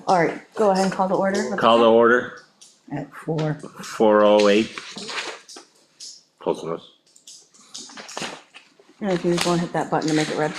All right, go ahead and call the order. Call the order, At 4. 4:08. Close enough. And if you just want to hit that button to make it red.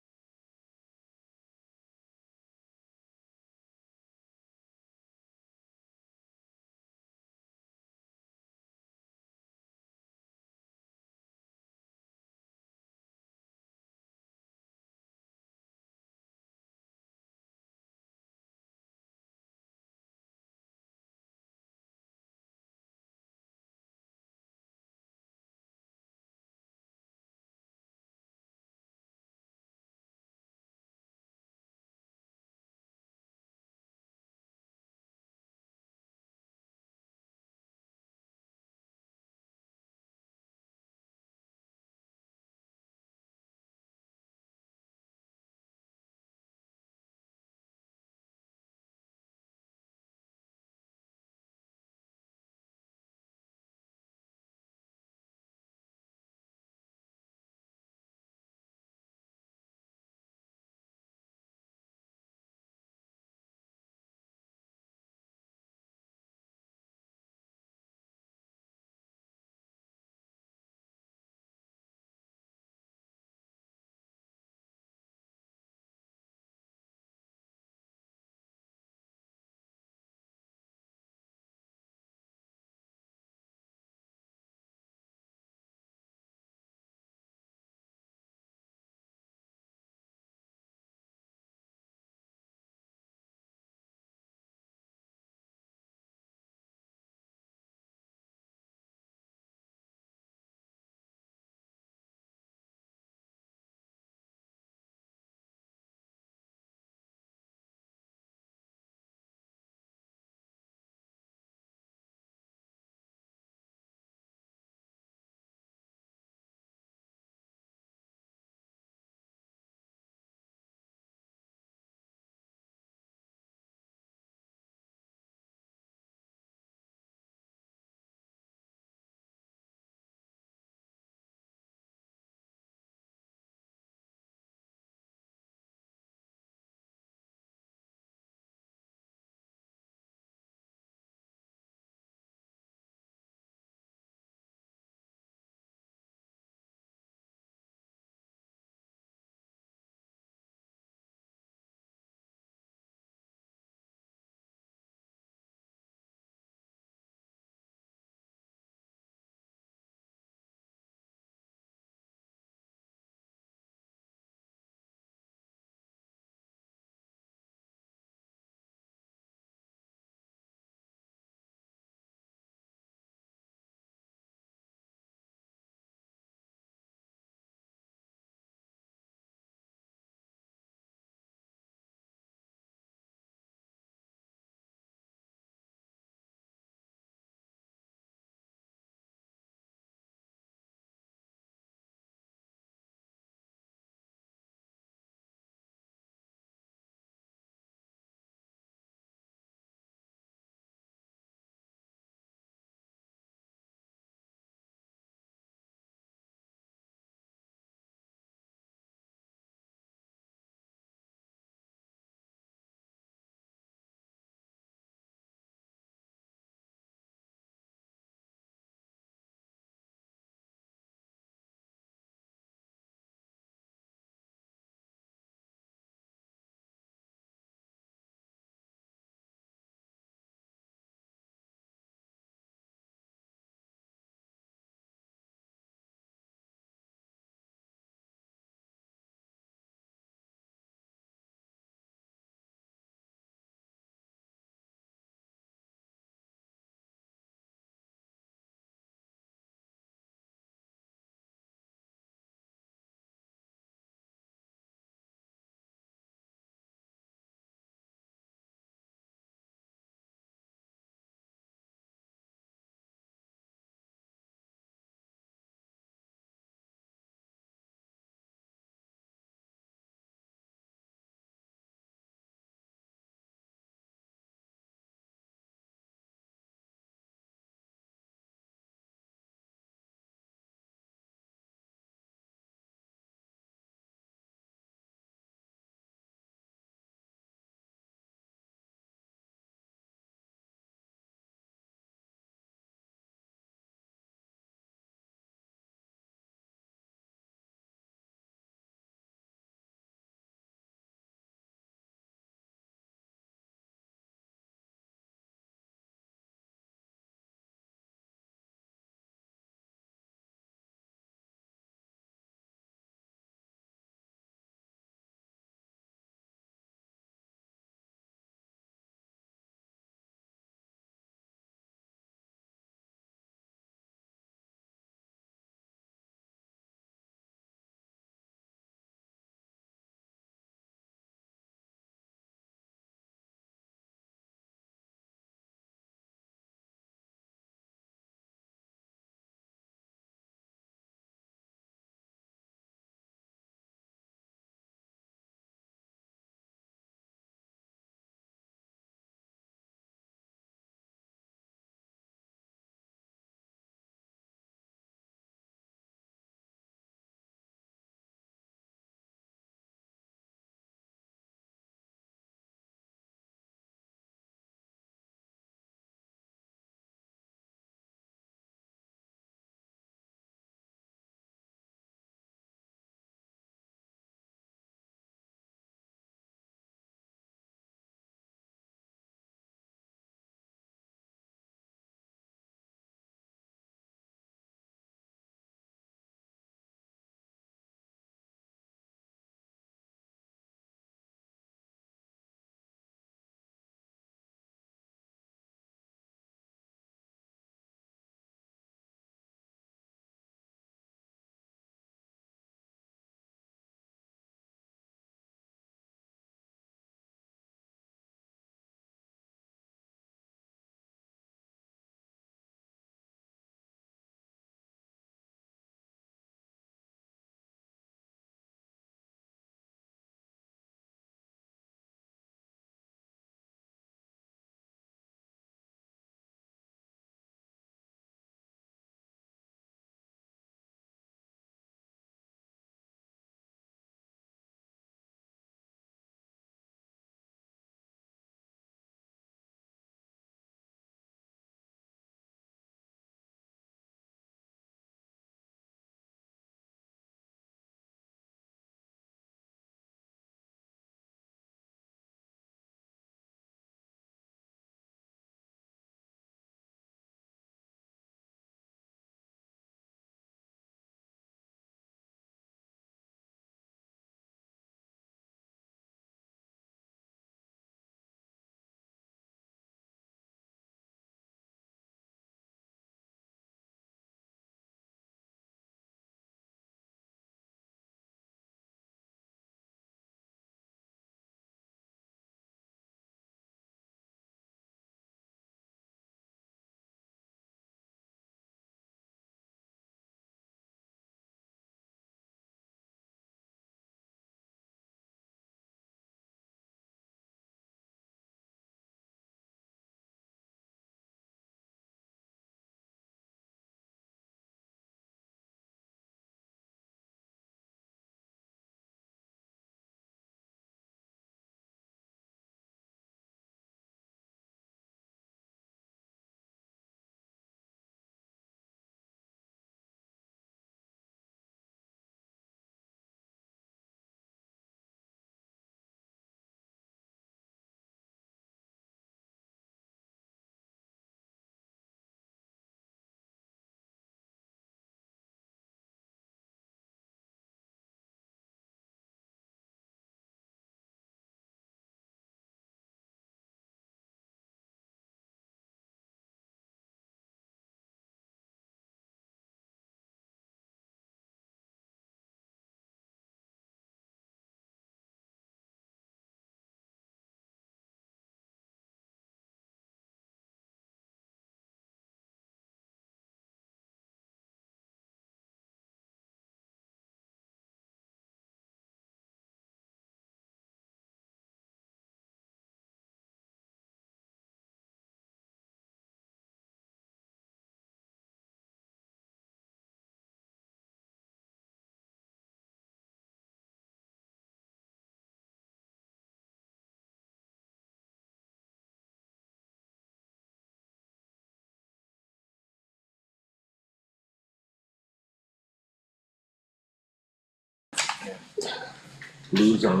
Blues on.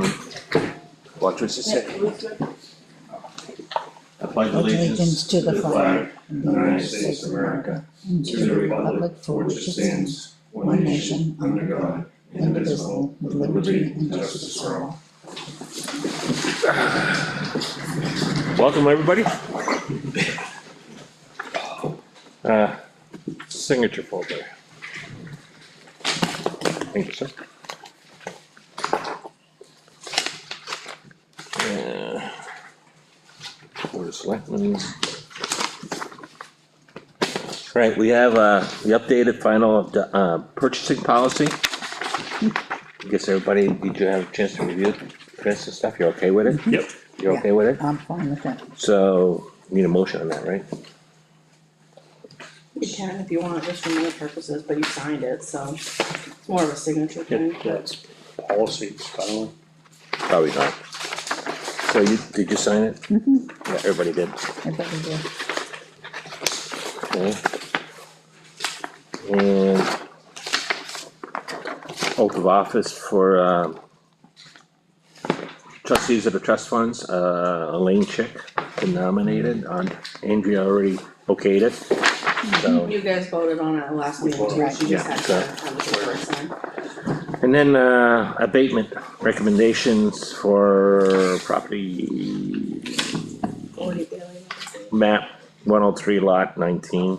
Watch what you say. I pledge Allegiance to the flag of the United States of America and to the republic for which it stands, one nation, under God, indivisible, with liberty and justice for all. Welcome, everybody. Signature folder. Thank you, sir. Board of Selectmen. Right, we have the updated final purchasing policy. I guess everybody, did you have a chance to review Chris and stuff? You're okay with it? Yep. You're okay with it? I'm fine with that. So, need a motion on that, right? You can if you want, just for minute purposes, but you signed it, so it's more of a signature thing. Yeah, it's policy, finally. Probably not. So did you sign it? Mm-hmm. Yeah, everybody did. Everybody did. Okay. And oath of office for trustees of the trust funds, Elaine Chick been nominated, Andrea already okayed it. So, You guys voted on it last meeting too, she just had to Yeah, have the paper signed. and then abatement recommendations for property 40 billion. map 103 lot 19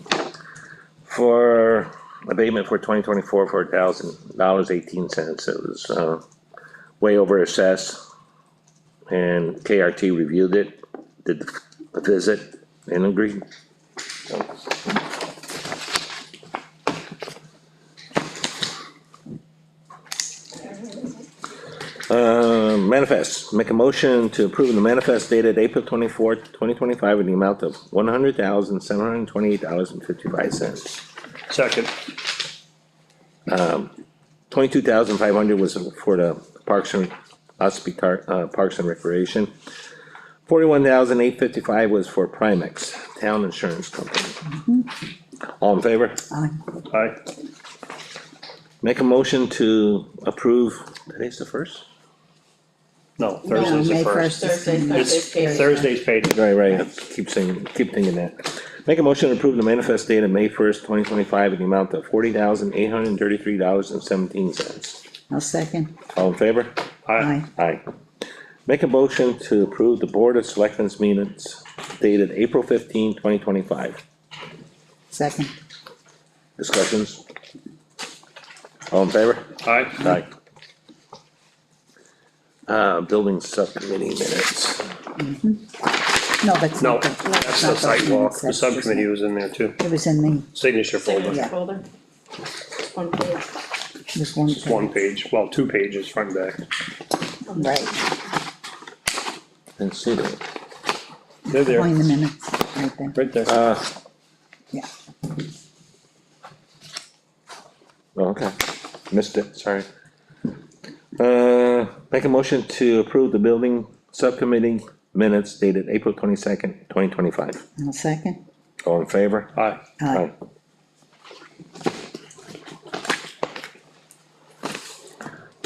for abatement for 2024 for $1,000.18. It was way over assessed, and KRT reviewed it, did the visit, and agreed. So, manifest, make a motion to approve the manifest dated April 24th, 2025 in the amount of $100,728.55. Second, 22,500 was for the Parks and Parks and Recreation. 41,855 was for Primex, Town Insurance Company. All in favor? Aye. aye, Make a motion to approve, today's the first? no, Thursday's May the first. Thursday's paid. Thursday's paid, Right, I keep thinking that. Make a motion to approve the manifest date of May 1st, 2025 in the amount of $40,833.17. I'll second. All in favor? aye, Aye. Make a motion to approve the Board of Selectmen's minutes dated April 15, 2025. Second. Discussions? All in favor? aye, Aye. Building subcommittee minutes. No, that's no, not the. that's not the those sidewalk, minutes, the that's just- subcommittee was in there too, It was in the, signature folder, Signature Yeah. folder. One page. there's one. just one page, well, 2 pages, front and back, Right, Didn't see that. they're there, find the minutes, right there, right there, yeah. Oh, okay. Missed it, sorry. Make a motion to approve the building subcommittee minutes dated April 22nd, 2025. I'll second. All in favor? aye, Aye.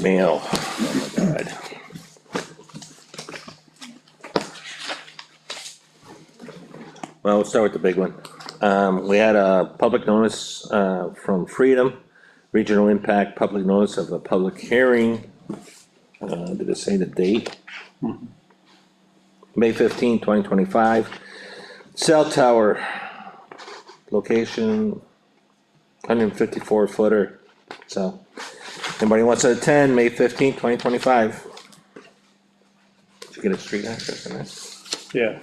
Mail, oh my god. Well, let's start with the big one. We had a public notice, from Freedom, Regional Impact, public notice of a public hearing. Did it say the date? May 15, 2025. Cell tower, location, 154 footer, so. Anybody wants to attend, May 15, 2025. Did you get a street address in that? yeah.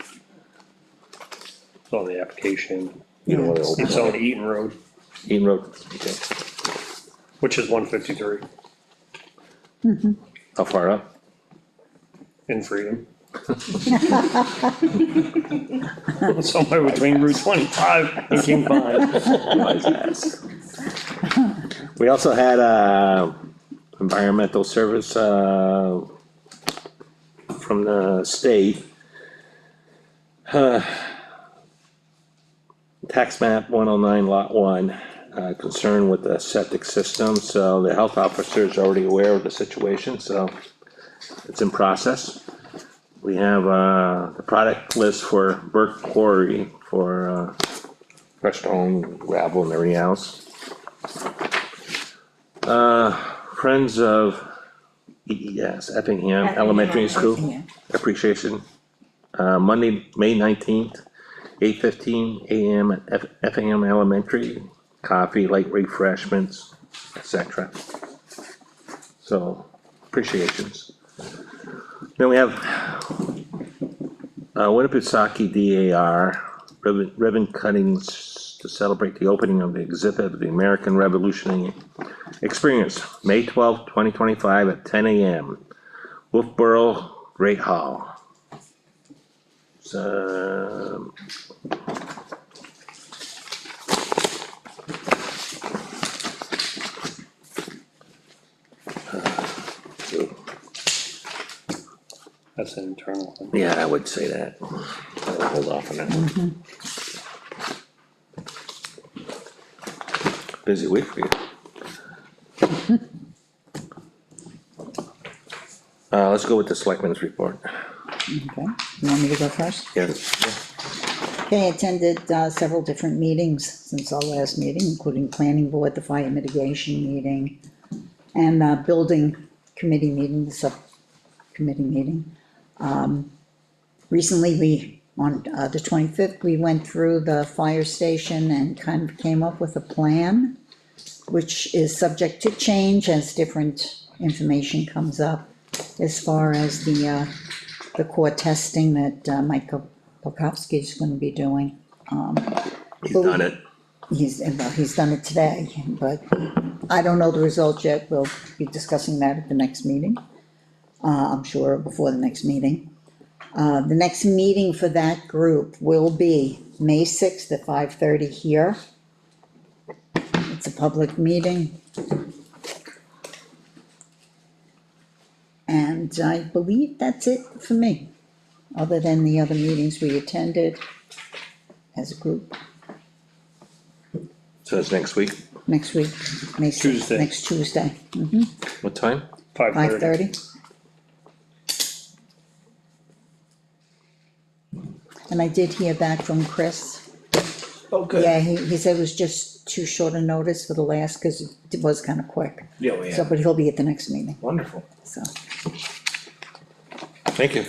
It's on the application, You don't wanna Yes. open it's on Eaton Road, Eaton Road, okay. which is 153 How far up? in Freedom. Somewhere between Route 25 and King Pine. We also had, environmental service, from the state. Tax map 109 lot 1, concern with the septic system, so the health officer is already aware of the situation, so it's in process. We have, the product list for Burke Quarry for, crushed stone, gravel and everything else. Friends of EES, Effingham Elementary School, Yeah. appreciation. Monday, May 19th, 8:15 AM at Effingham Elementary, coffee, light refreshments, etc. So, appreciations. Then we have, Winnipesaukee DAR, ribbon cuttings to celebrate the opening of the exhibit of the American Revolutionary Experience, May 12th, 2025 at 10 AM, Wolfboro Great Hall. So, That's an internal thing. yeah, I would say that. I'll hold off on that one. Busy week for you. Let's go with the Selectmen's report. Okay, you want me to go first? Yes. Okay, I attended several different meetings since our last meeting, including planning board, the fire mitigation meeting, and building committee meeting, the subcommittee meeting. Recently, on the 25th, we went through the fire station and kind of came up with a plan, which is subject to change as different information comes up, as far as the core testing that Mike Polkowski is gonna be doing. He's done it. He's done it today, but I don't know the results yet. We'll be discussing that at the next meeting. I'm sure before the next meeting. The next meeting for that group will be May 6th at 5:30 here. It's a public meeting. And I believe that's it for me, other than the other meetings we attended as a group. So it's next week. Next week, May 6th, Tuesday. next Tuesday, What time? 5:30. 5:30. And I did hear back from Chris. Oh, good. Yeah, he said it was just too short a notice for the last, cause it was kinda quick. Yeah, we So, have. but he'll be at the next meeting, Wonderful. so, Thank you.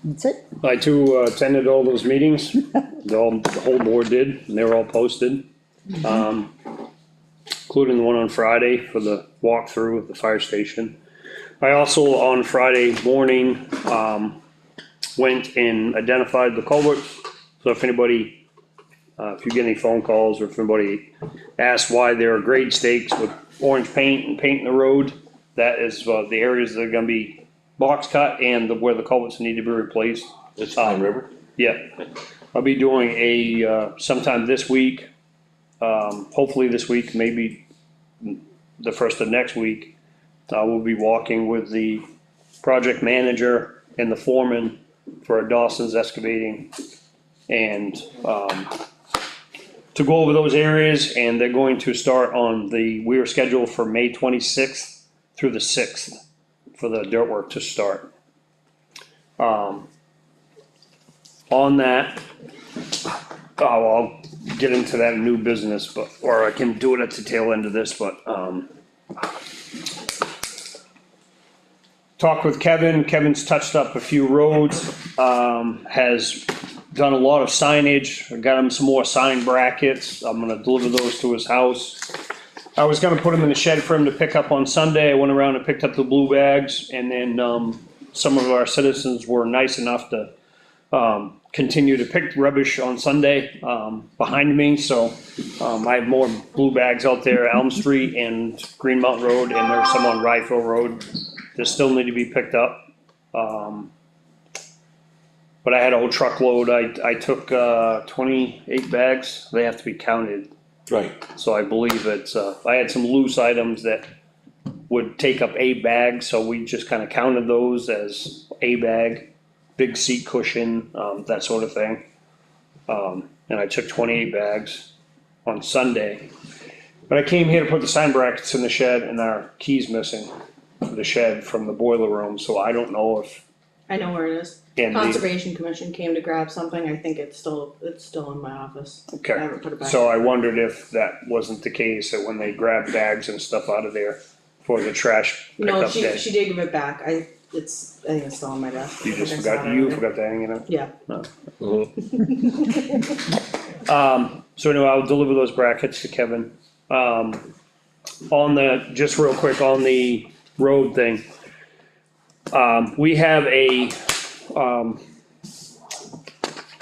that's it. I too attended all those meetings, the whole board did, and they were all posted. Including the one on Friday for the walkthrough of the fire station. I also, on Friday morning, went and identified the culverts. So if anybody, if you get any phone calls or if anybody asks why there are grade stakes with orange paint and painting the road, that is the areas that are gonna be box cut and where the culverts need to be replaced. It's Pine River. Yeah, I'll be doing a, sometime this week, hopefully this week, maybe the first of next week. We'll be walking with the project manager and the foreman for Dawson's Excavating. And, to go over those areas, and they're going to start we are scheduled for May 26th through the 6th for the dirt work to start. On that, I'll get into that new business, but, or I can do it at the tail end of this, but, talked with Kevin, Kevin's touched up a few roads, has done a lot of signage, I got him some more sign brackets, I'm gonna deliver those to his house. I was gonna put them in the shed for him to pick up on Sunday, I went around and picked up the blue bags, and then, some of our citizens were nice enough to, continue to pick rubbish on Sunday, behind me, so, I have more blue bags out there, Elm Street and Green Mountain Road, and there's some on Rifle Road that still need to be picked up. But I had a whole truckload, I took, 28 bags, they have to be counted. Right. So I believe it's, I had some loose items that would take up a bag, so we just kinda counted those as a bag. Big seat cushion, that sort of thing. And I took 28 bags on Sunday. But I came here to put the sign brackets in the shed and our key's missing for the shed from the boiler room, so I don't know if, I know where it is. and the, Conservation Commission came to grab something, I think it's still in my office. I okay. haven't put it back. So I wondered if that wasn't the case, that when they grab bags and stuff out of there for the trash No, pickup day. she did give it back, I think it's still on my desk. You I just think I forgot, saw it you earlier. forgot to hang it up. Yeah, So anyway, I'll deliver those brackets to Kevin. On the, just real quick, on the road thing. We have a,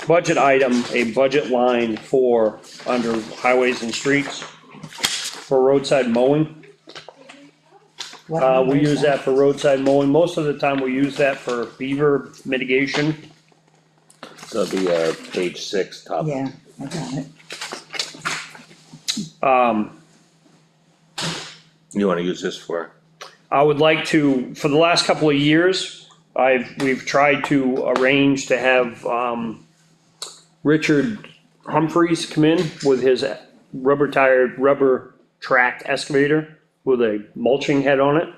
budget item, a budget line for, under highways and streets, for roadside mowing. What number We is use that for roadside mowing, most of the time we use that for beaver mitigation. So it'll be, page 6, top. Yeah, I got it. You wanna use this for, I would like to, for the last couple of years, we've tried to arrange to have, Richard Humphreys come in with his rubber tracked excavator with a mulching head on it.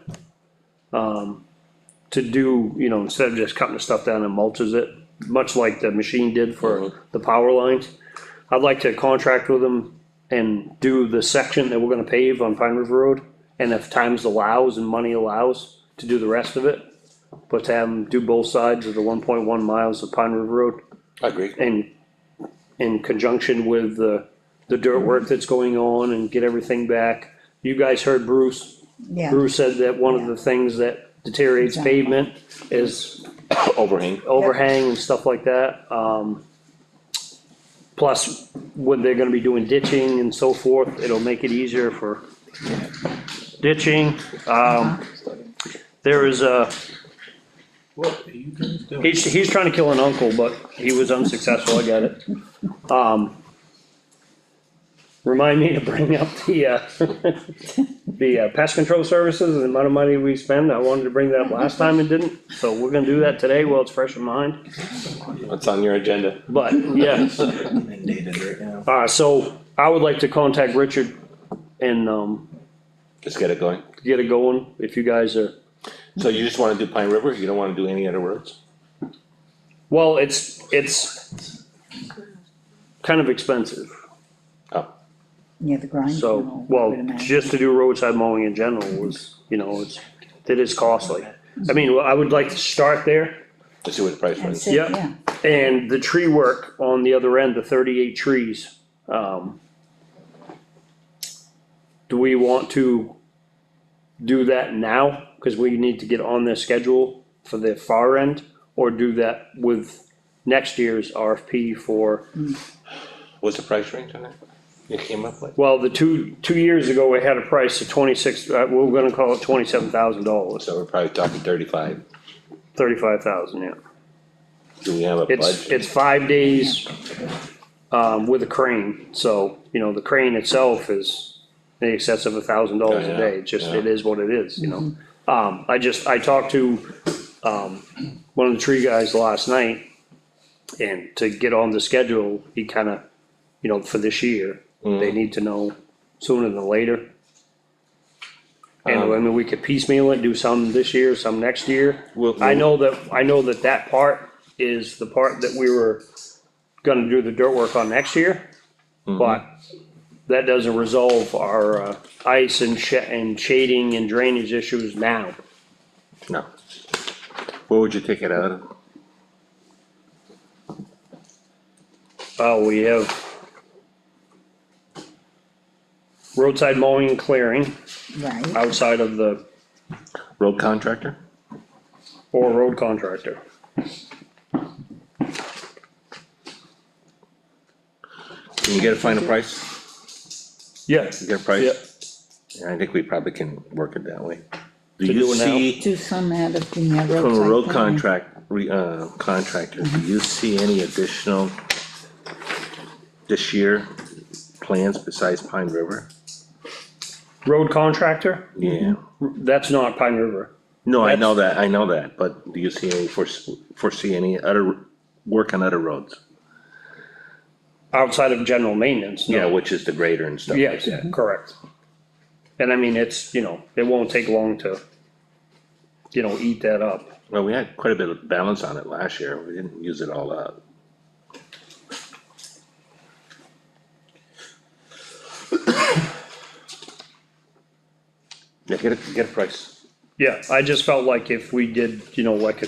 To do, instead of just cutting the stuff down and mulches it, much like the machine did for the power lines. I'd like to contract with him and do the section that we're gonna pave on Pine River Road. And if times allows and money allows, to do the rest of it. But to have him do both sides of the 1.1 miles of Pine River Road. I agree. And in conjunction with the dirt work that's going on and get everything back. You guys heard Bruce. Yeah, Bruce said that one of the things that deteriorates Exactly. pavement is Overhang. overhang and stuff like that. Plus, when they're gonna be doing ditching and so forth, it'll make it easier for ditching. There is a, What are you guys doing? he's trying to kill an uncle, but he was unsuccessful, I got it. Remind me to bring up the, the pest control services and the amount of money we spend. I wanted to bring that up last time and didn't, so we're gonna do that today while it's fresh in mind. What's on your agenda? But, yeah, Inundated right now. so I would like to contact Richard and, Just get it going. get it going, if you guys are, So you just wanna do Pine River, you don't wanna do any other roads? well, it's kind of expensive. Oh, near the grind. So, tunnel, I well, would imagine. just to do roadside mowing in general was, it is costly. I mean, I would like to start there, let's see what the price And runs. sit, yeah. yeah, And the tree work on the other end, the 38 trees. Do we want to do that now, cause we need to get on their schedule for the far end? Or do that with next year's RFP for, What's the price range on that? You came up with? well, the two years ago, we had a price of 26, we're gonna call it $27,000, So we're probably talking 35. 35,000, yeah. Do we have a budget? It's 5 days, with a crane, so, the crane itself is in excess of $1,000 a day, it's just, Yeah. it is what it is, I talked to, one of the tree guys last night, and to get on the schedule, he kinda, for this year, they need to know sooner than later. And I mean, we could piecemeal it, do some this year, some next year. I know that that part is the part that we were gonna do the dirt work on next year. But that doesn't resolve our, ice and shading and drainage issues now. No. What would you take it out of? Oh, we have roadside mowing and clearing right, outside of the, Road contractor? or road contractor. Can you get a final price? Yeah, You get a price? Yeah, I think we probably can work it that way. Do To do you it now? see, do some out of the from a roadside road clearing. contractor, do you see any additional this year plans besides Pine River? road contractor, Yeah, that's not Pine River. no, I know that, but do you see any, foresee any other work on other roads? Outside of general maintenance, no. Yeah, which is the grader and stuff like Yes, that. correct. And I mean, it's, you know, it won't take long to, you know, eat that up. Well, we had quite a bit of balance on it last year, we didn't use it all up. Yeah, get a price. Yeah, I just felt like if we did, you know, like,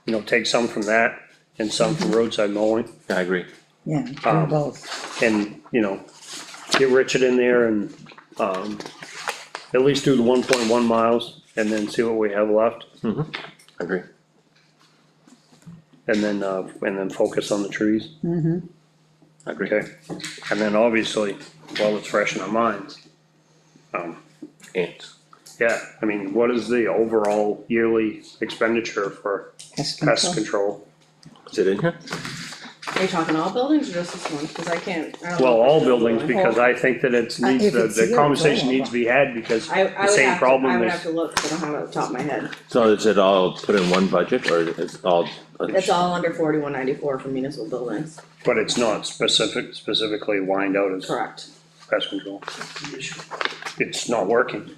you know, take some from that and some from roadside mowing, Yeah, I agree. Yeah, do both. and, you know, get Richard in there and, at least do the 1.1 miles, and then see what we have left, I agree. and then focus on the trees. I agree. Okay, and then obviously, while it's fresh in our minds, Ants. yeah, I mean, what is the overall yearly expenditure for Pest pest control. control? Is it in here? Are you talking all buildings or just this one? Cause I can't, I don't know. Well, if all it's buildings, building. because I think that it's needs, if it's here, the it's conversation all needs to be had, because I the would same have to, I problem would have is, to look, 'cause I don't have it off the top of my head. So is it all put in one budget, or is all? It's all under 4194 for municipal buildings, but it's not specifically lined out as correct? pest control. It's not working.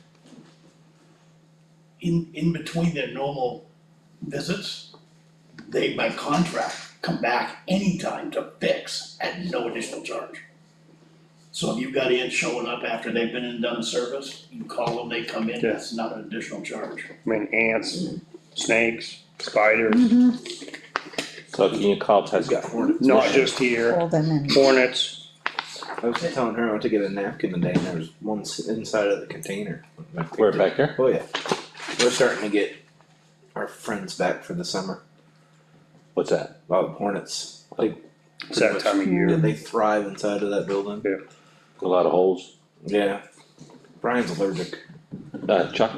In between their normal visits, they by contract come back anytime to fix at no additional charge. So if you've got ants showing up after they've been and done a service, you call them, they come in, Yeah. that's not an additional charge. I mean, ants, snakes, spiders, So can you call Tesco? not just here, All them in. hornets. I was telling her I went to get a napkin today and there was one inside of the container. We're back there? Oh yeah. We're starting to get our friends back for the summer. What's that? Hornets. Like It's that time of yeah, year. they thrive inside of that building. Yeah. A lot of holes. Yeah. Brian's allergic. Chuck?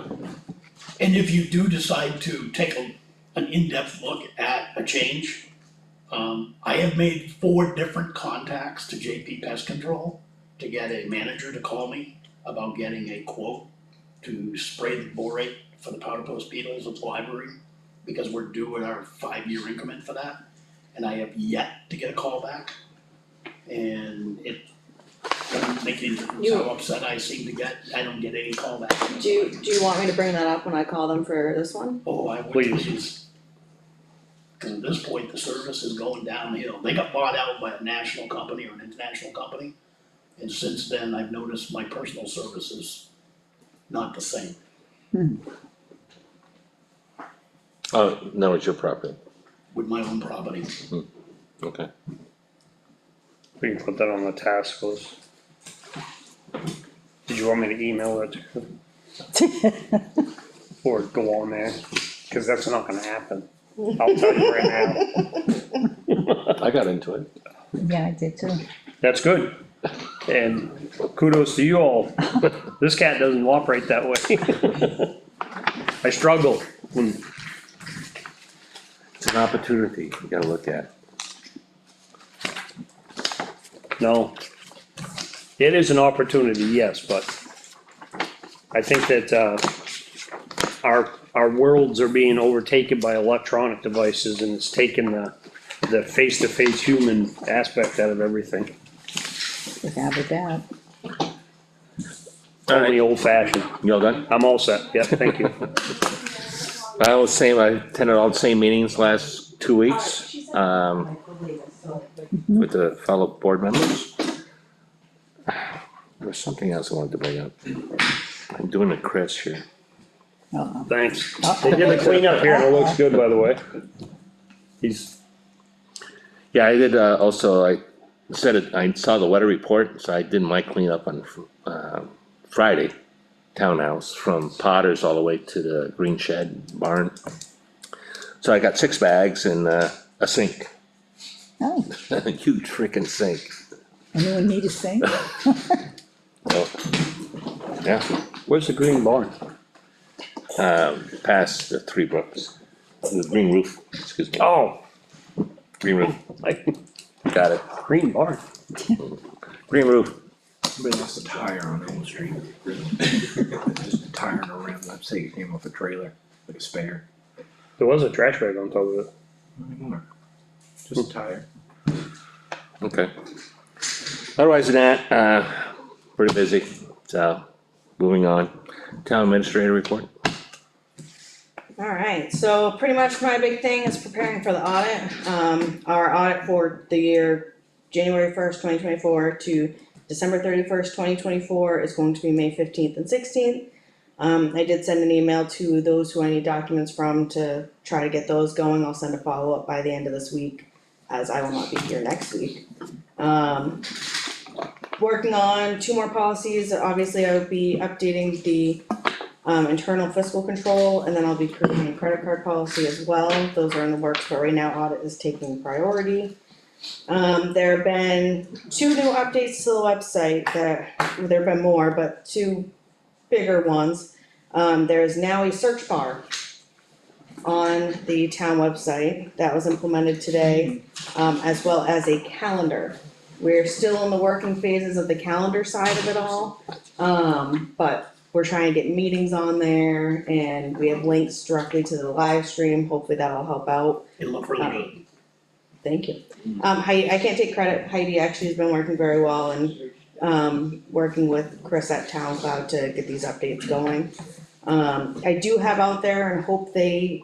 And if you do decide to take an in-depth look at a change, I have made 4 different contacts to JP Pest Control to get a manager to call me about getting a quote to spray the borate for the powder post beetles at the library, because we're due in our 5-year increment for that, and I have yet to get a call back. And it doesn't make any difference how upset I seem to get, I don't get any call back. Do you want me to bring that up when I call them for this one? Oh, I would Please. please. Cause at this point, the service is going downhill. They got bought out by a national company or an international company. And since then, I've noticed my personal service is not the same. Oh, no, it's your property. With my own property. Okay. We can put that on the task list. Did you want me to email it to you? Or go on there? Cause that's not gonna happen. I'll tell you right now. I got into it. Yeah, I did too. That's good. And kudos to you all. This cat doesn't operate that way. I struggle when, It's an opportunity you gotta look at. no. It is an opportunity, yes, but I think that, our worlds are being overtaken by electronic devices, and it's taken the face-to-face human aspect out of everything. Without a doubt. Only old fashioned. You all done? I'm all set, yep, thank you. I attended all the same meetings last 2 weeks, with the fellow board members. There was something else I wanted to bring up. I'm doing a Chris here. Thanks. They did the cleanup here, and it looks good, by the way. Yeah, I did, also, I saw the weather report, so I did my cleanup on, Friday. Townhouse from Potter's all the way to the green shed barn. So I got 6 bags and, a sink, Oh, a huge freaking sink. anyone need a sink? So, yeah, Where's the green barn? past the Three Brooks, the green roof, excuse me, Oh, green roof, like, got it, green barn. green roof. Somebody lost a tire on Elm Street. Just a tire and a rim. I'd say it came off a trailer, like a spare. There was a trash bag on top of it. Not anymore. Just a tire. Okay. Otherwise than that, pretty busy, so, moving on. Town administrator report. Alright, so pretty much my big thing is preparing for the audit. Our audit for the year January 1st, 2024 to December 31st, 2024 is going to be May 15th and 16th. I did send an email to those who I need documents from to try to get those going. I'll send a follow-up by the end of this week, as I will not be here next week. Working on 2 more policies. Obviously I would be updating the internal fiscal control, and then I'll be creating a credit card policy as well. Those are in the works, but right now audit is taking priority. There have been 2 new updates to the website there have been more, but 2 bigger ones. There is now a search bar on the town website that was implemented today, as well as a calendar. We're still in the working phases of the calendar side of it all, but we're trying to get meetings on there, and we have links directly to the live stream. Hopefully that'll help out. It looked really good. Thank you. Heidi, I can't take credit. Heidi actually has been working very well and working with Chris at Town Cloud to get these updates going. I do have out there and hope they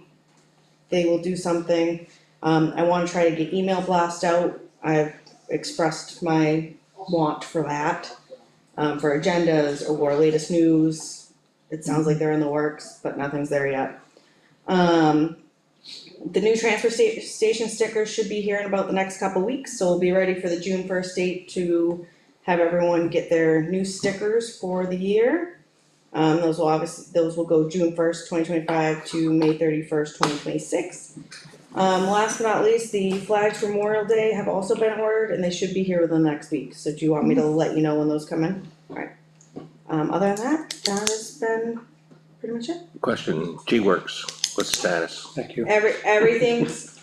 will do something. I wanna try to get email blast out. I've expressed my want for that. For agendas or latest news. It sounds like they're in the works, but nothing's there yet. The new transfer station stickers should be here in about the next couple weeks, so we'll be ready for the June 1st date to have everyone get their new stickers for the year. Those will go June 1st, 2025 to May 31st, 2026. Last but not least, the flags for Memorial Day have also been ordered, and they should be here within the next week, so do you want me to let you know when those come in? Alright. Other than that has been pretty much it. Question, G-Works, what's the status? Thank you. Everything's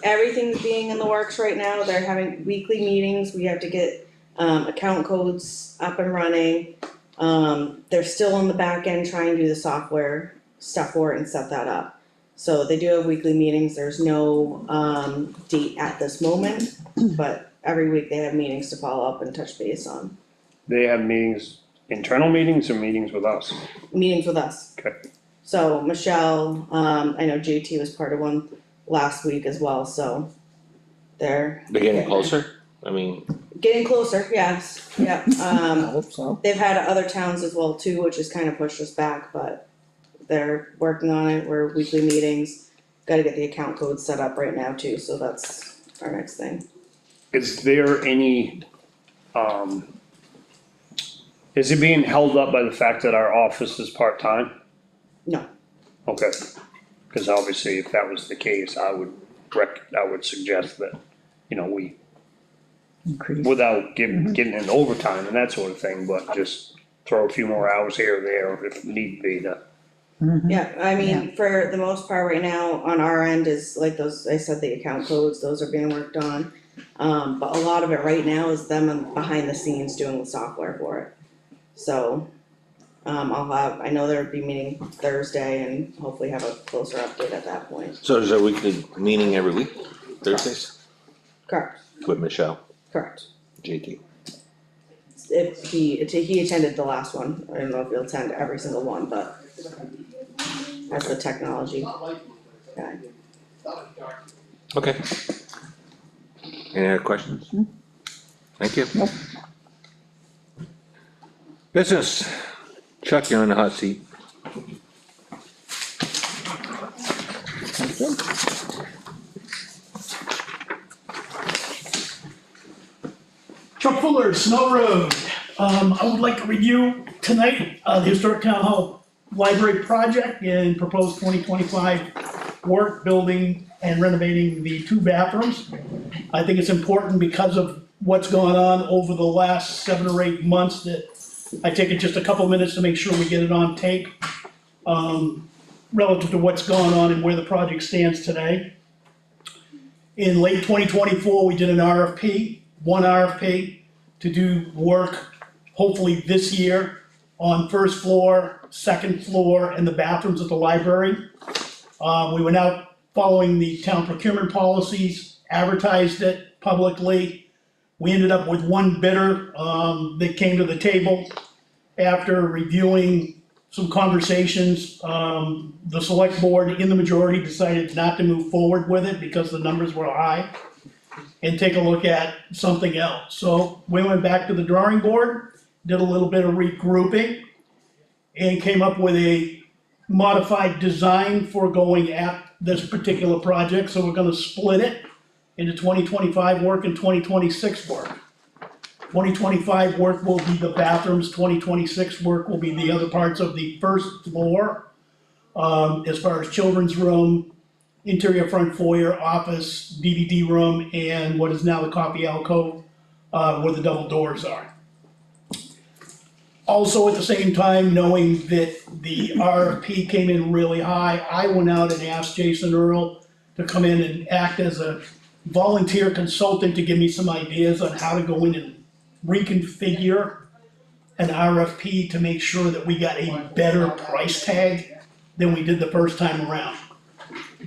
being in the works right now. They're having weekly meetings. We have to get account codes up and running. They're still on the back end trying to do the software stuff for it and set that up. So they do have weekly meetings. There's no date at this moment, but every week they have meetings to follow up and touch base on. They have meetings, internal meetings or meetings with us? Meetings with us. Okay. So Michelle, I know JT was part of one last week as well, so they're Getting closer? I mean, getting closer, yes, yeah. I hope so. They've had other towns as well too, which has kind of pushed us back, but they're working on it. We're weekly meetings. Gotta get the account code set up right now too, so that's our next thing. Is there any, is it being held up by the fact that our office is part-time? No, Okay, cause obviously if that was the case, I would suggest that, you know, we, Increase. without getting into overtime and that sort of thing, but just throw a few more hours here or there if need be to. yeah, I mean, for the most part right now on our end is like those, I said the account codes, those are being worked on. But a lot of it right now is them behind the scenes doing the software for it. So, I know there'll be meeting Thursday and hopefully have a closer update at that point. so there's a weekly meeting every week, Thursdays, Correct, with Michelle, correct. JT. If he attended the last one, I don't know if he'll attend every single one, but that's the technology guy. Okay. Any other questions? Thank you. Nope. Business, Chuck, you're on the hot seat. Thank you. Chuck Fuller, Snow Road. I would like to review tonight, the Historic Town Hall Library project and proposed 2025 work, building and renovating the 2 bathrooms. I think it's important because of what's gone on over the last 7 or 8 months that I take it just a couple minutes to make sure we get it on tape, relative to what's gone on and where the project stands today. In late 2024, we did an RFP, one RFP to do work, hopefully this year, on first floor, second floor, and the bathrooms at the library. We went out following the town procurement policies, advertised it publicly. We ended up with one bidder, that came to the table after reviewing some conversations. The select board in the majority decided not to move forward with it because the numbers were high and take a look at something else. So we went back to the drawing board, did a little bit of regrouping, and came up with a modified design for going at this particular project. So we're gonna split it into 2025 work and 2026 work. 2025 work will be the bathrooms, 2026 work will be the other parts of the first floor. As far as children's room, interior front foyer, office, DVD room, and what is now the coffee alcove, where the double doors are. Also, at the same time, knowing that the RFP came in really high, I went out and asked Jason Earl to come in and act as a volunteer consultant to give me some ideas on how to go in and reconfigure an RFP to make sure that we got a better price tag than we did the first time around.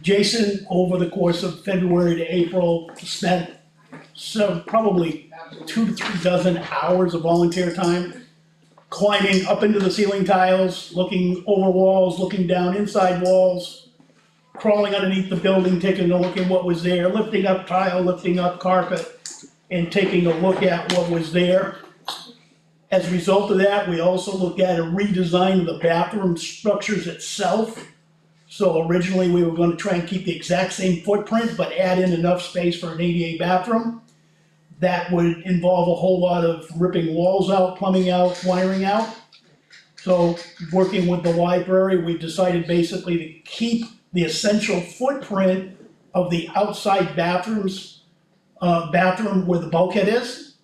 Jason, over the course of February to April, spent probably 2 to 3 dozen hours of volunteer time climbing up into the ceiling tiles, looking over walls, looking down inside walls, crawling underneath the building, taking a look at what was there, lifting up tile, lifting up carpet, and taking a look at what was there. As a result of that, we also looked at a redesign of the bathroom structures itself. So originally, we were gonna try and keep the exact same footprint, but add in enough space for an ADA bathroom. That would involve a whole lot of ripping walls out, plumbing out, wiring out. So, working with the library, we've decided basically to keep the essential footprint of the outside bathrooms, bathroom where the bulkhead is.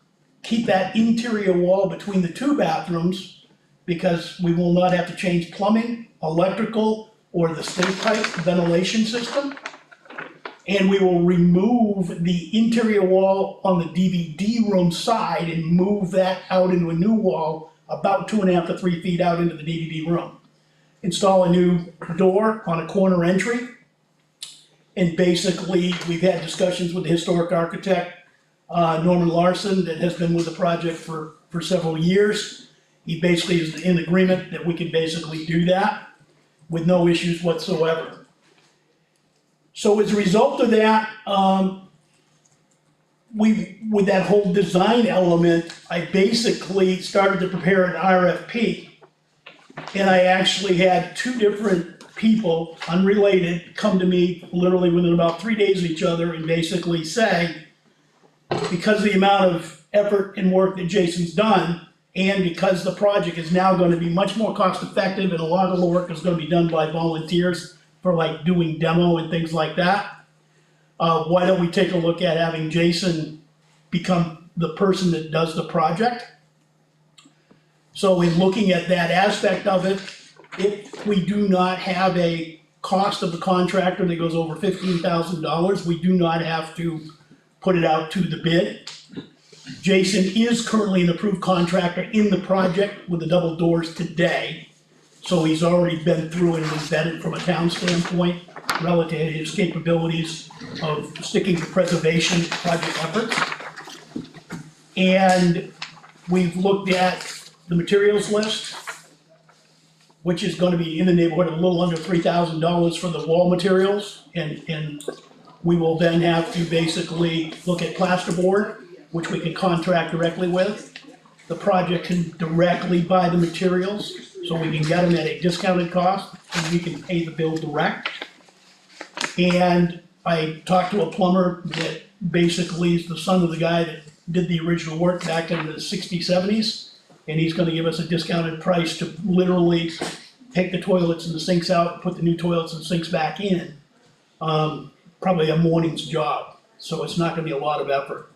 Keep that interior wall between the two bathrooms, because we will not have to change plumbing, electrical, or the stove pipe ventilation system. And we will remove the interior wall on the DVD room side and move that out into a new wall about 2.5 to 3 feet out into the DVD room. Install a new door on a corner entry. And basically, we've had discussions with the historic architect, Norman Larson, that has been with the project for several years. He basically is in agreement that we can basically do that with no issues whatsoever. So as a result of that, with that whole design element, I basically started to prepare an RFP. And I actually had 2 different people, unrelated, come to me literally within about 3 days of each other and basically say, because of the amount of effort and work that Jason's done, and because the project is now gonna be much more cost effective and a lot of the work is gonna be done by volunteers for like doing demo and things like that, why don't we take a look at having Jason become the person that does the project? So in looking at that aspect of it, if we do not have a cost of the contractor that goes over $15,000, we do not have to put it out to the bid. Jason is currently an approved contractor in the project with the double doors today. So he's already been through and was vetted from a town standpoint relative to his capabilities of sticking to preservation project efforts. And we've looked at the materials list, which is gonna be in the neighborhood of a little under $3,000 for the wall materials. And we will then have to basically look at plasterboard, which we can contract directly with. The project can directly buy the materials, so we can get them at a discounted cost, and we can pay the bill direct. And I talked to a plumber that basically is the son of the guy that did the original work back in the '60s, '70s. And he's gonna give us a discounted price to literally take the toilets and the sinks out, put the new toilets and sinks back in. Probably a morning's job, so it's not gonna be a lot of effort.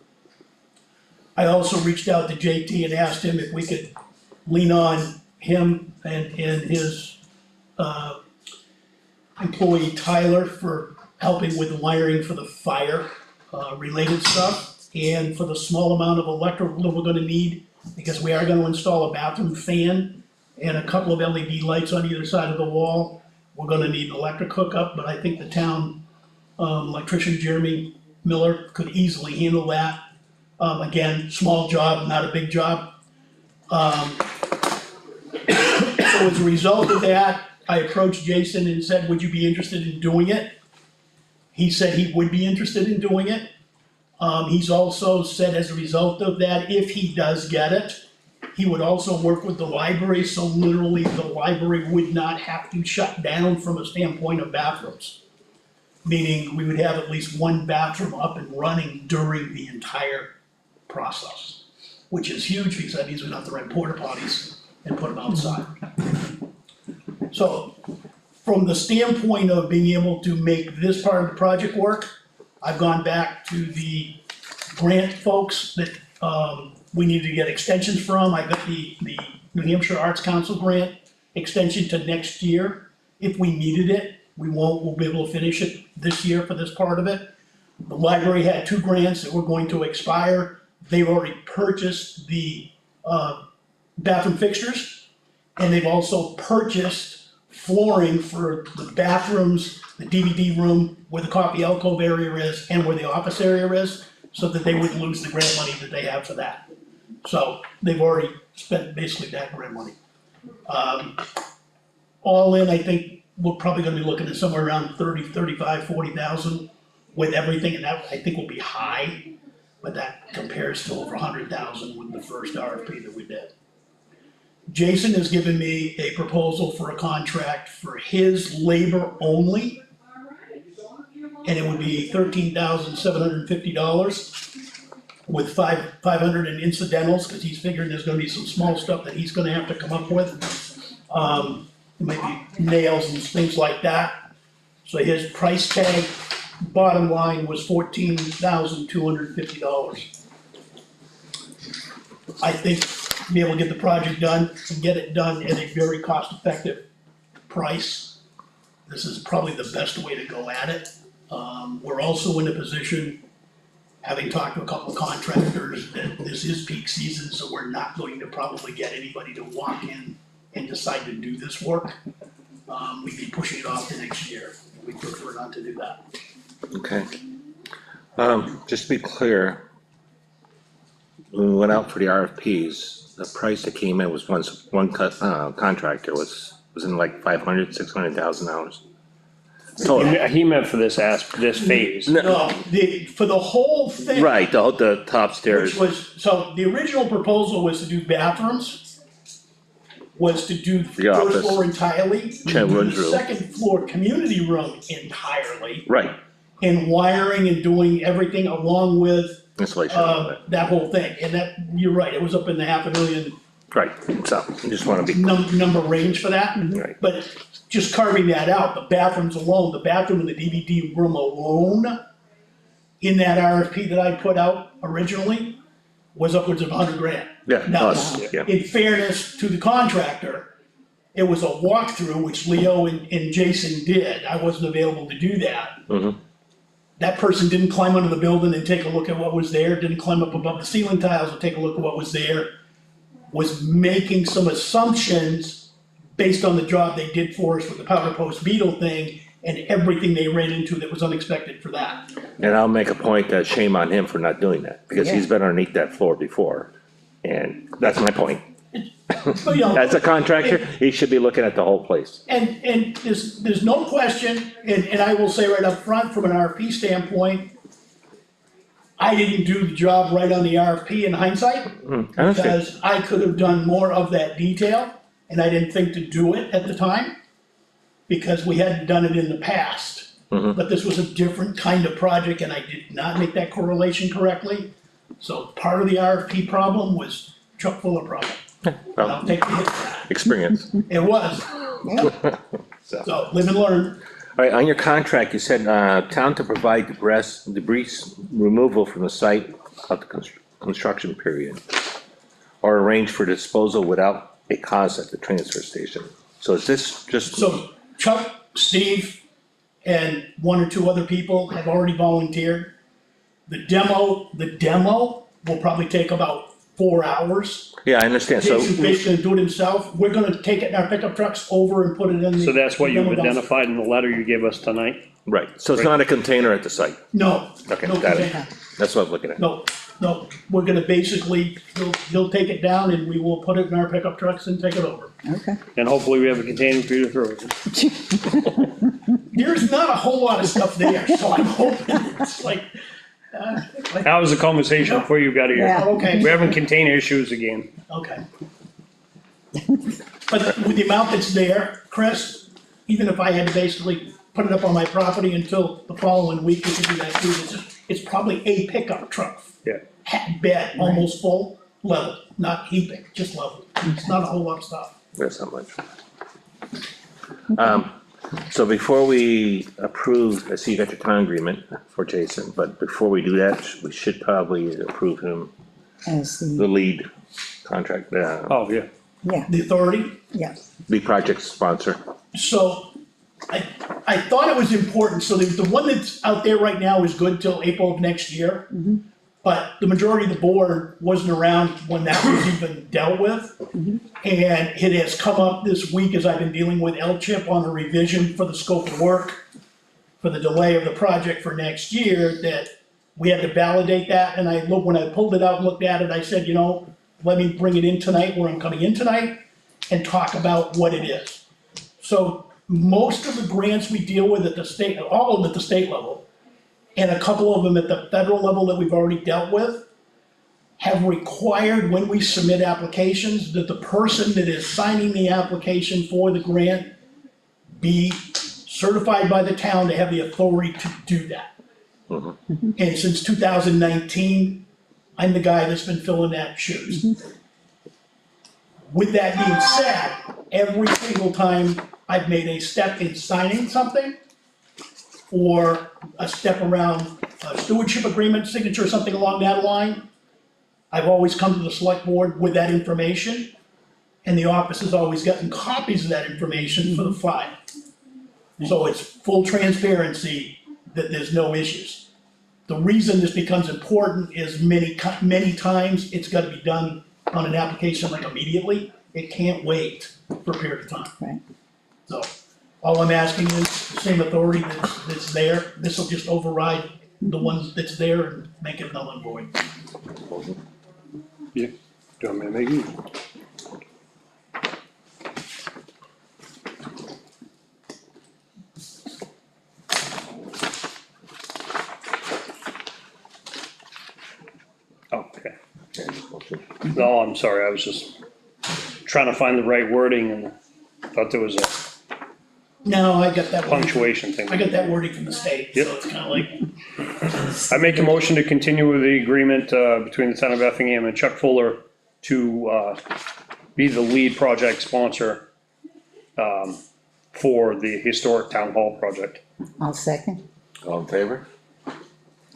I also reached out to JT and asked him if we could lean on him and his employee Tyler for helping with the wiring for the fire related stuff, and for the small amount of electrical that we're gonna need, because we are gonna install a bathroom fan and a couple of LED lights on either side of the wall. We're gonna need an electric hookup, but I think the town electrician Jeremy Miller could easily handle that. Again, small job, not a big job. So as a result of that, I approached Jason and said, would you be interested in doing it? He said he would be interested in doing it. He's also said as a result of that, if he does get it, he would also work with the library, so literally the library would not have to shut down from a standpoint of bathrooms. Meaning we would have at least one bathroom up and running during the entire process, which is huge because that means we don't have to rent porta potties and put them outside. So, from the standpoint of being able to make this part of the project work, I've gone back to the grant folks that, we needed to get extensions from. I got the New Hampshire Arts Council grant extension to next year. If we needed it, we'll be able to finish it this year for this part of it. The library had 2 grants that were going to expire. They've already purchased the, bathroom fixtures, and they've also purchased flooring for the bathrooms, the DVD room, where the coffee alcove area is, and where the office area is, so that they wouldn't lose the grant money that they have for that. So, they've already spent basically that grant money. All in, I think we're probably gonna be looking at somewhere around 40,000 with everything, and that I think will be high, but that compares to over 100,000 with the first RFP that we did. Jason has given me a proposal for a contract for his labor only, and it would be $13,750 with 500 in incidentals, cause he's figuring there's gonna be some small stuff that he's gonna have to come up with. It might be nails and things like that. So his price tag, bottom line, was $14,250. I think to be able to get the project done and get it done at a very cost-effective price, this is probably the best way to go at it. We're also in a position, having talked to a couple of contractors, that this is peak season, so we're not going to probably get anybody to walk in and decide to do this work. We'd be pushing it off to next year. We prefer not to do that. Okay. Just to be clear, when we went out for the RFPs, the price that came in was one contractor was in like $600,000. So, He meant for this phase. No, for the whole thing. right, the top stairs, Which was, so the original proposal was to do bathrooms, was to do the The first office. floor entirely, Chat rooms the room. second floor community room entirely, right, and wiring and doing everything along with, installation, of it. that whole thing. And that, you're right, it was up in the $500,000 Right, so, I just wanna be, number range for that. right, But just carving that out, the bathrooms alone, the bathroom and the DVD room alone, in that RFP that I put out originally, was upwards of $100,000. yeah, Now, us, yeah, in fairness to the contractor, it was a walkthrough, which Leo and Jason did. I wasn't available to do that. Mhm. That person didn't climb under the building and take a look at what was there, didn't climb up above the ceiling tiles and take a look at what was there. Was making some assumptions based on the job they did for us with the powder post beetle thing and everything they ran into that was unexpected for that. and I'll make a point that shame on him for not doing that, because he's been underneath that floor before, and that's my point. But, you know, As a contractor, he should be looking at the whole place, and there's no question, and I will say right up front, from an RFP standpoint, I didn't do the job right on the RFP in hindsight, I understand, because I could have done more of that detail, and I didn't think to do it at the time, because we hadn't done it in the past. But this was a different kind of project, and I did not make that correlation correctly. So part of the RFP problem was chock full of problems. And well, I'll take the hit for that. experience, It was, so live and learn. alright, on your contract, you said, town to provide debris removal from the site of the construction period, or arrange for disposal without a cost at the transfer station, so is this just? So Chuck, Steve, and 1 or 2 other people have already volunteered. The demo will probably take about 4 hours. Yeah, I understand, so, Jason's basically gonna do it himself. We're gonna take it in our pickup trucks over and put it in the. So that's what you've demo dumpster. identified in the letter you gave us tonight? right, so it's not a container at the site, No. okay, no got it, container. that's what I'm looking at. No, no, we're gonna basically, he'll take it down and we will put it in our pickup trucks and take it over. Okay. And hopefully we have a container for you to throw it. There's not a whole lot of stuff there, so I'm hoping it's like, That was a conversation before you got here. Yeah. okay. We're having container issues again. Okay. But with the amount that's there, Chris, even if I had to basically put it up on my property until the following week, we could do that too, it's probably a pickup truck. Yeah. Bed, almost full, level, not heaping, just level, it's not a whole lot of stuff. That's not much. So before we approve, I see you got your town agreement for Jason, but before we do that, we should probably approve him As the the, lead contract, Oh, yeah. yeah, The authority, yeah, lead project sponsor. so I thought it was important, so the one that's out there right now is good till April of next year. But the majority of the board wasn't around when that was even dealt with. And it has come up this week as I've been dealing with L-Chip on a revision for the scope of work for the delay of the project for next year, that we had to validate that. And when I pulled it out and looked at it, I said, let me bring it in tonight, where I'm coming in tonight, and talk about what it is. So most of the grants we deal with at the state, all of them at the state level, and a couple of them at the federal level that we've already dealt with, have required when we submit applications that the person that is signing the application for the grant be certified by the town to have the authority to do that. And since 2019, I'm the guy that's been filling that shoes. With that being said, every single time I've made a step in signing something, or a step around a stewardship agreement signature, or something along that line, I've always come to the select board with that information, and the office has always gotten copies of that information for the file. So it's full transparency that there's no issues. The reason this becomes important is many times it's gotta be done on an application like immediately. It can't wait for a period of time. right. So, all I'm asking is the same authority that's there, this'll just override the one that's there and make it null and void. Yeah. Do you want me to make it? Oh, okay. No, I'm sorry, I was just trying to find the right wording and thought there was a No, I got that wording, punctuation thing. I got that wording from the state, so Yep. it's kinda like, I make a motion to continue with the agreement, between the town of Effingham and Chuck Fuller to, be the lead project sponsor, for the historic town hall project. I'll second. All in favor?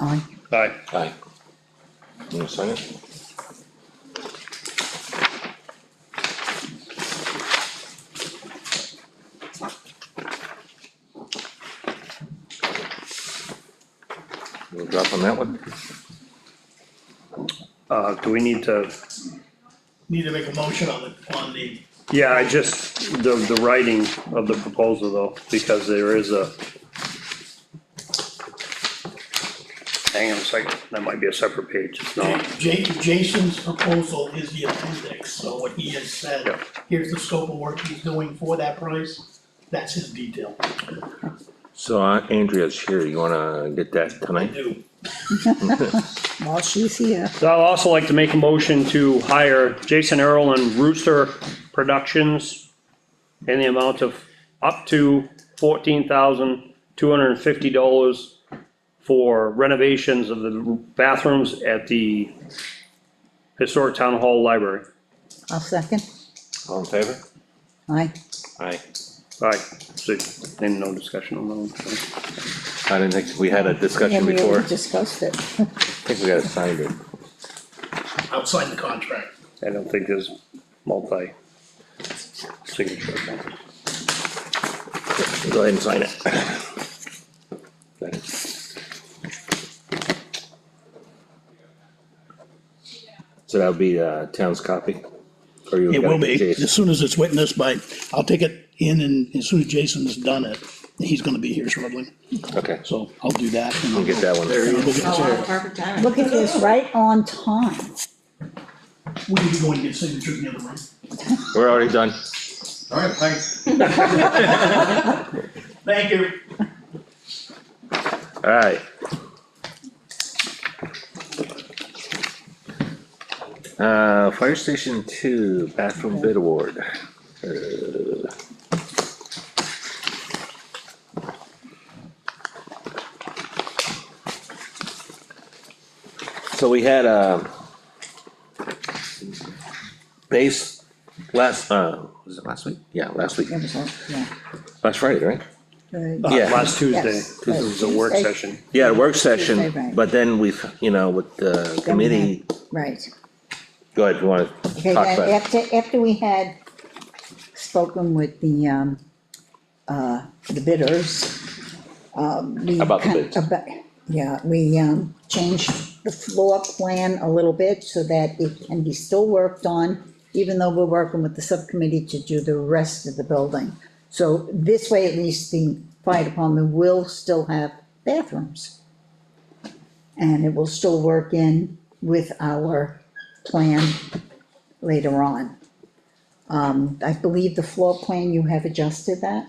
Aye. Aye. Aye. You wanna sign it? We'll drop on that one? Do we need to, need to make a motion on the, yeah, I just, the writing of the proposal though, because there is a. Hang on a second, that might be a separate page, it's not. Jason's proposal is the appendix, so what he has said, Yeah. here's the scope of work he's doing for that price, that's his detail. So Andrea's here, you wanna get that I tonight? do. While she's here, So I'd also like to make a motion to hire Jason Earl and Rooster Productions in the amount of up to $14,250 for renovations of the bathrooms at the historic town hall library. I'll second. All in favor? Aye. Aye. Aye, so, and no discussion on that one. I didn't think, we had a Yeah, discussion we before, already discussed it. I think we got it signed it. Outside the contract. I don't think there's signature. Go ahead and sign it. So that'll be town's copy? Or you It gotta will get be, Jason? as soon as it's witnessed by, I'll take it in and as soon as Jason's done it, he's gonna be here shortly, Okay, so I'll do that. And I'll we'll get that one. I'll go get Oh, some- wow, perfect timing. Look at this, right on time. We need to go and get signatures in the other room. We're already done. Alright, thanks. Thank you. Alright. Fire Station 2 bathroom bid award. So we had base last, was it last week? Yeah, last week, It was all- yeah. last Friday, right? Yeah. Last Tuesday, Yes, it was a work Tuesday. session. Yeah, a work Tuesday, session, right. but then we've, with the committee, Right, go ahead, if you wanna okay, talk then about it. after we had spoken with the bidders, we. About the kind- bids. Yeah, we, changed the floor plan a little bit so that it can be still worked on, even though we're working with the subcommittee to do the rest of the building. So this way, at least the fire department will still have bathrooms. And it will still work in with our plan later on. I believe the floor plan, you have adjusted that?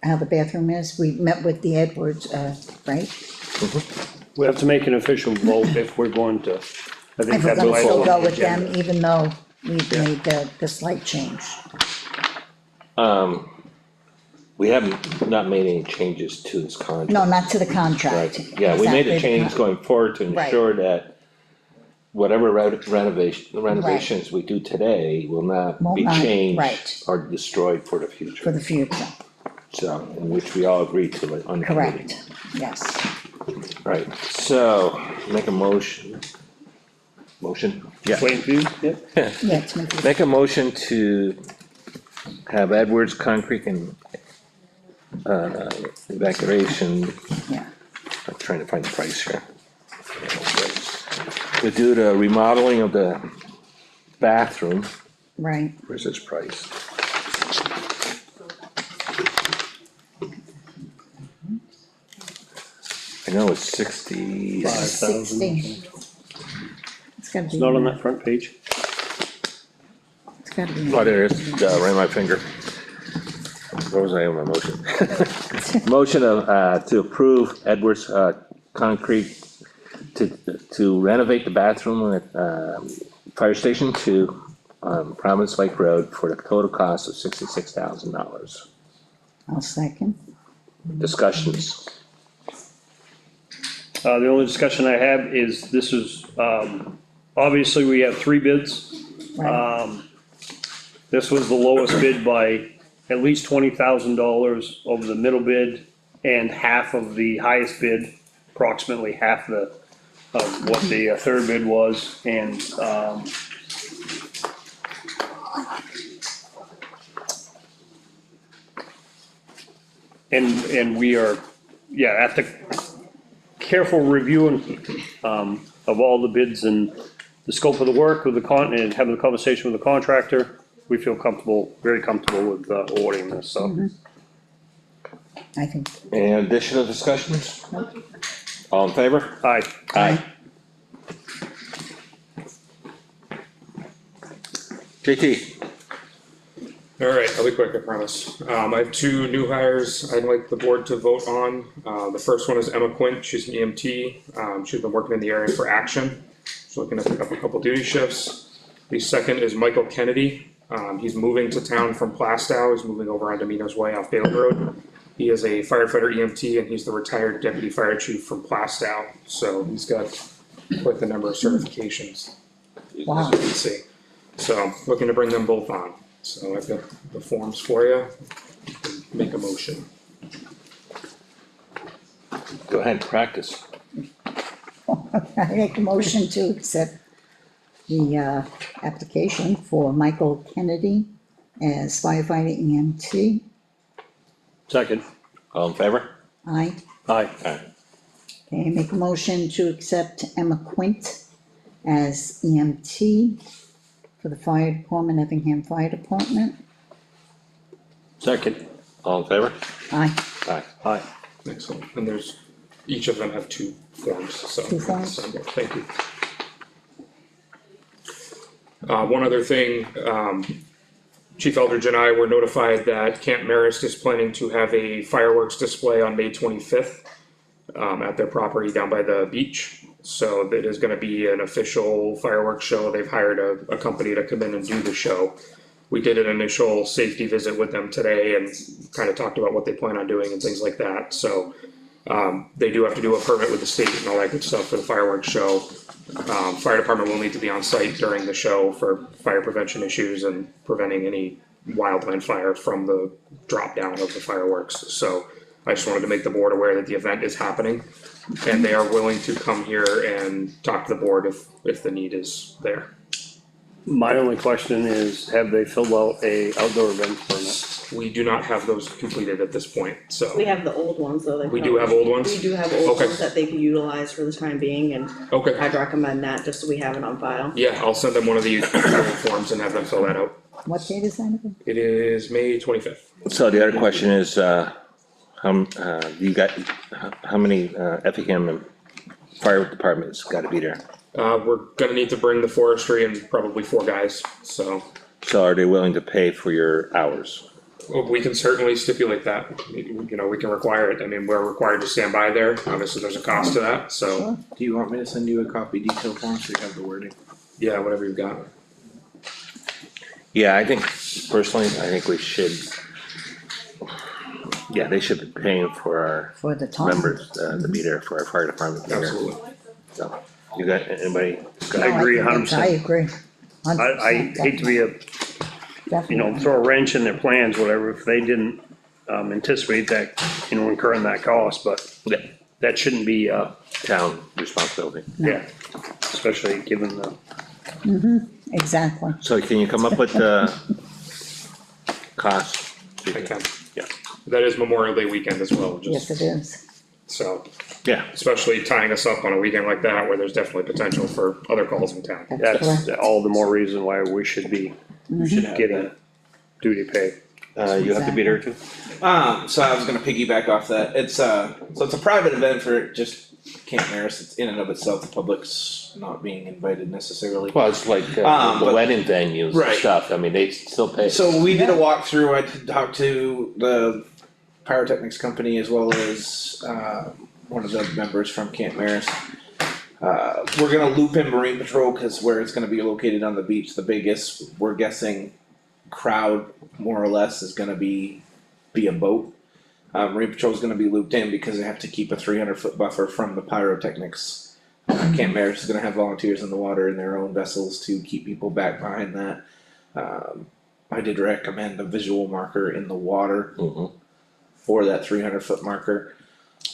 How the bathroom is, we met with the Edwards, right? We have to make an official vote if we're going to, I think If we're that's gonna why it's still on go the with them, agenda. even though we've made the slight change. We haven't, not made any changes to this contract. No, not to the contract. Right, yeah, we made Exactly, a the change con- going forward to Right. ensure that whatever renovations we do today will not Will be not, changed right. or destroyed for the For future. the future, So, in which we all agreed to it on the committee. correct, yes. Right, so, make a motion. Motion? Yeah. Wait for you, yeah. Yeah, to make it, Make a motion to have Edwards Concrete and, evacuation, yeah, I'm trying to find the price here. To do the remodeling of the bathroom, right, where's this price? I know it's 60. 5,000. 60. It's gotta be. It's not on that front page. It's gotta be. Oh, there it is, right on my finger. Where was I on my motion? Motion of, to approve Edwards, Concrete to renovate the bathroom at, Fire Station 2 on Providence Lake Road for the total cost of $66,000. I'll second, Discussions. The only discussion I have is, this is, obviously, we have three bids. right, This was the lowest bid by at least $20,000 over the middle bid and half of the highest bid, approximately half of what the third bid was, and, and we are, yeah, after careful review of all the bids and the scope of the work with and having a conversation with the contractor, we feel comfortable, very comfortable with awarding this, so. I think, Any additional discussions? All in favor? Aye. Aye. JT, Alright, I'll be quick, I promise. I have two new hires I'd like the board to vote on. The first one is Emma Quint, she's an EMT, she's been working in the area for Action. She's looking to pick up a couple duty shifts. The second is Michael Kennedy, he's moving to town from Plastow, he's moving over on Domino's Way off Bailey Road. He is a firefighter EMT and he's the retired deputy fire chief from Plastow, so he's got quite the number of certifications. Wow. As you can see. So, looking to bring them both on. So I've got the forms for you. Make a motion. go ahead, practice. I make a motion to accept the, application for Michael Kennedy as firefighter EMT. Second. All in favor? Aye. Aye. Aye. Okay, make a motion to accept Emma Quint as EMT for the fire department, Effingham Fire Department. Second. All in favor? Aye, Aye. Aye. Excellent, and there's, each of them have two forms, so. Two forms. Thank you. One other thing, Chief Eldridge and I were notified that Camp Marist is planning to have a fireworks display on May 25th at their property down by the beach. So it is gonna be an official fireworks show. They've hired a company to come in and do the show. We did an initial safety visit with them today and kind of talked about what they plan on doing and things like that. So they do have to do a permit with the state and all that good stuff for the fireworks show. Fire department will need to be on site during the show for fire prevention issues and preventing any wildland fire from the drop down of the fireworks. So I just wanted to make the board aware that the event is happening and they are willing to come here and talk to the board if the need is there. My only question is, have they filled out a outdoor event permit? We do not have those completed at this point, so. We have the old ones though. We do have old ones? We do have old Okay. ones that they could utilize for the time being, and Okay, I'd recommend that just so we have it on file. yeah, I'll send them one of the forms and have them fill that out. what date is that again? It is May 25th. So the other question is, you got, how many, Effingham and fire departments gotta be there? We're gonna need to bring the forestry and probably 4 guys, so. So are they willing to pay for your hours? Well, we can certainly stipulate that, you know, we can require it, I mean, we're required to stand by there, obviously there's a cost to that, so, Do you want me to send you a copy detail form so you have the wording? yeah, whatever you've got. Yeah, I think, personally, I think we should. Yeah, they should be paying for our For the time? members, to be there, for our fire department to be there. Absolutely. So, you got, anybody? No, I agree think that's- 100%. I agree. I hate to be Definitely. throw a wrench in their plans, whatever, if they didn't, anticipate that, incurring that cost, but Yeah, that shouldn't be, town responsibility. yeah, especially given the, Exactly. So can you come up with the cost? I can. Yeah. That is Memorial Day weekend as well, Yes, just, it is. so, Yeah, especially tying us up on a weekend like that where there's definitely potential for other calls in town. That's that's correct. all the more reason why we should be getting duty pay. you have to be there too? So I was gonna piggyback off that. It's so it's a private event for just Camp Maris. It's in and of itself. The public's not being invited necessarily. Well, it's like, the But- wedding venues and Right. stuff, I mean, they still pay. So we did a walkthrough. I talked to the pyrotechnics company as well as one of the members from Camp Maris. We're gonna loop in Marine Patrol because where it's gonna be located on the beach, the biggest, we're guessing, crowd more or less is gonna be a boat. Marine Patrol is gonna be looped in because they have to keep a 300-foot buffer from the pyrotechnics. Camp Maris is gonna have volunteers in the water in their own vessels to keep people back behind that. I did recommend a visual marker in the water Mhm. for that 300-foot marker.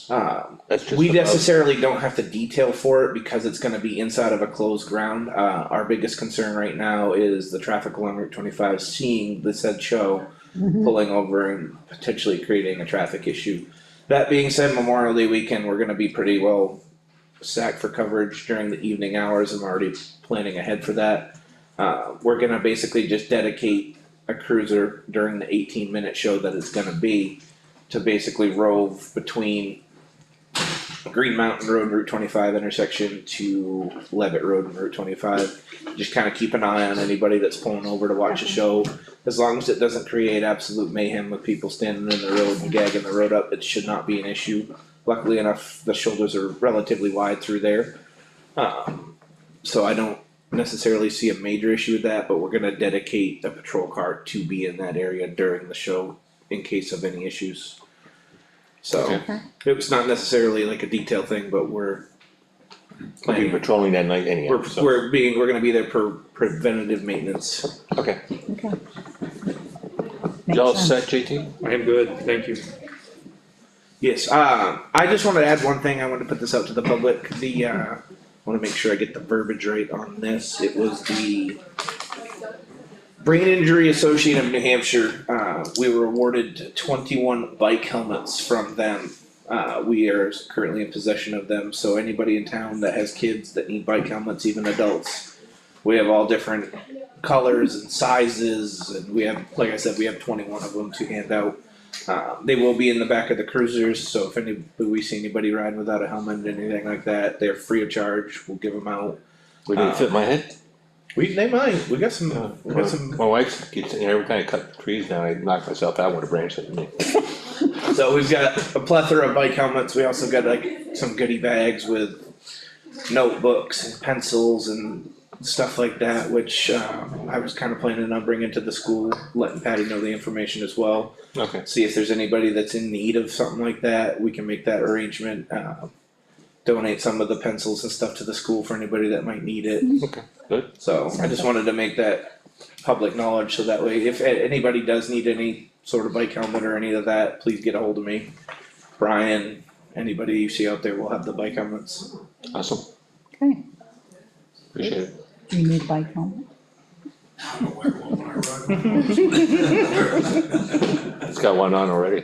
That's just We above. necessarily don't have to detail for it because it's gonna be inside of a closed ground. Our biggest concern right now is the traffic along Route 25 seeing the said show, pulling over and potentially creating a traffic issue. That being said, Memorial Day weekend, we're gonna be pretty well stacked for coverage during the evening hours. I'm already planning ahead for that. We're gonna basically just dedicate a cruiser during the 18-minute show that it's gonna be to basically rove between Green Mountain Road, Route 25 intersection to Levitt Road and Route 25. Just kind of keep an eye on anybody that's pulling over to watch a show. As long as it doesn't create absolute mayhem with people standing in the road and gagging the road up, it should not be an issue. Luckily enough, the shoulders are relatively wide through there. So I don't necessarily see a major issue with that, but we're gonna dedicate a patrol car to be in that area during the show in case of any issues. So Okay. it was not necessarily like a detail thing, but we're We'll be planning. patrolling that night anyhow, so. We're gonna be there for preventative maintenance. Okay. Okay. You all Makes sense. set, JT? I am good, thank you. Yes, I just wanted to add one thing. I wanted to put this out to the public. I wanna make sure I get the verbiage right on this. It was the Brain Injury Association of New Hampshire. We were awarded 21 bike helmets from them. We are currently in possession of them, so anybody in town that has kids that need bike helmets, even adults, we have all different colors and sizes, and we have, like I said, we have 21 of them to hand out. They will be in the back of the cruisers, so if we see anybody riding without a helmet, anything like that, they're free of charge, we'll give them out. Would they fit my head? They might, we got some, My wife keeps saying every time I cut the trees down, I knock myself out with a branch hit me. so we've got a plethora of bike helmets, we also got like some goodie bags with notebooks and pencils and stuff like that, which, I was kinda planning on bringing to the school, letting Patty know the information as well. Okay. See if there's anybody that's in need of something like that, we can make that arrangement, donate some of the pencils and stuff to the school for anybody that might need it. Okay, good. So I just wanted to make that public knowledge, so that way if anybody does need any sort of bike helmet or any of that, please get a hold of me. Brian, anybody you see out there will have the bike helmets. Awesome. Okay, Appreciate it. do you need a bike helmet? I don't wear one when I ride. It's got one on already.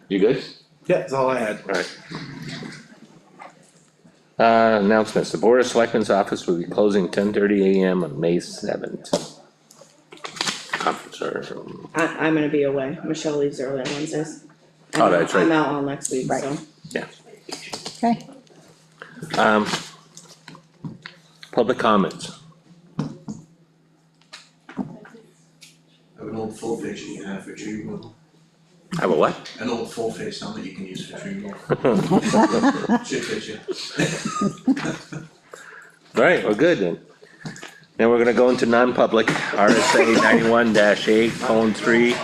You good? Yeah, that's all I had. Alright. Announcements, the Board of Selectmen's office will be closing 10:30 AM on May 7th. Conference or, I'm gonna be away, Michelle leaves early on Wednesdays. Oh, that's right. I'm out all next week, Right. so. yeah. Okay, Public comments. Have an old full face you can have for tree removal. Have a what? An old full face helmet you can use for tree removal. Should fit you. Alright, well, good then. Now we're gonna go into non-public, RSA 91-8:3,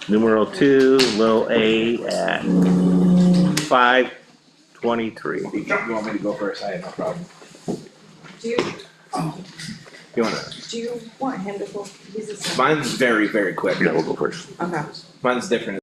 numeral 2, little a at 5:23. You want me to go first? I have no problem. Do you, You wanna, do you want him to go, he's a. mine's very, very quick. Yeah, we'll go first. Okay. Mine's different.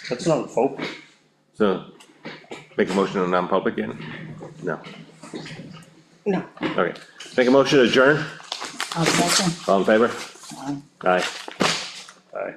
That's not a vote. So, make a motion to non-public again? No, No. okay, make a motion to adjourn, I'll second. all in favor? Aye. Aye. Aye.